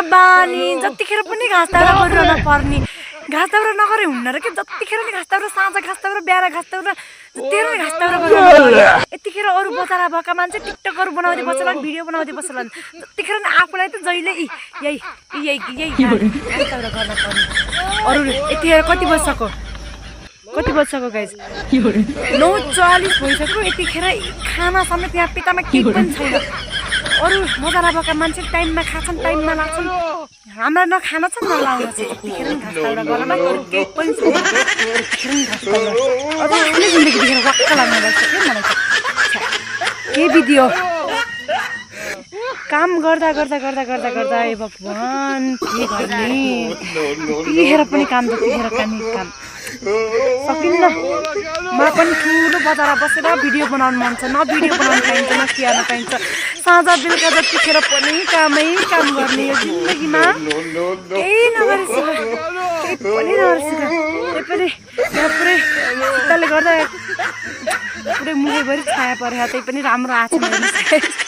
बानी जतिखेर पनि घाँस दाउरा गरिरहन पर्ने घाँस दाउरा नगरे हुन्न र के जतिखेर नि घाँस दाउरा साँझ घाँस दाउरा बिहान घाँस दाउरा जतिखेर नि घाँस दाउरा गरिरहन यतिखेर अरू बचारा भएका मान्छे टिकटकहरू बनाउँदै बस्छन् भिडियो बनाउँदै बस्छन् जतिखेर नि आफूलाई त जहिले यही घाँस दाउरा गर्न पर्ने अरू यतिखेर कति बजिसक्यो गाइज 9:40 भइसक्यो यतिखेर खाना समेत यहाँ पेटामा केही पनि छैन अरू मजा नभएका मान्छे टाइममा खान्छन् टाइममा लाग्छन् हाम्रा न खाना छ न लाउन छ यतिखेर नि घाँस दाउरा गर्नमा अरू केही पनि छैन यतिखेर नि घाँस दाउरा अब आफ्नै जिन्दगी देखेर वाक्क लाग्न लाग्छ के मलाई त के भिडियो काम गर्दा ए भगवान् के गर्ने यतिखेर पनि काम जतिखेर काम सकिन्न मलाई पनि ठुलो बजारमा बसेर भिडियो बनाउनु मन छ न भिडियो बनाउनु पाइन्छ न के गर्न पाइन्छ साँझ बेलुका जतिखेर पनि काम गर्ने यो जिन्दगीमा केही नगरेको त्यही पनि यहाँ पुरै शीतलले गर्दा पुरै मुखैभरि छाया परेको त्यही पनि राम्रो आएको छ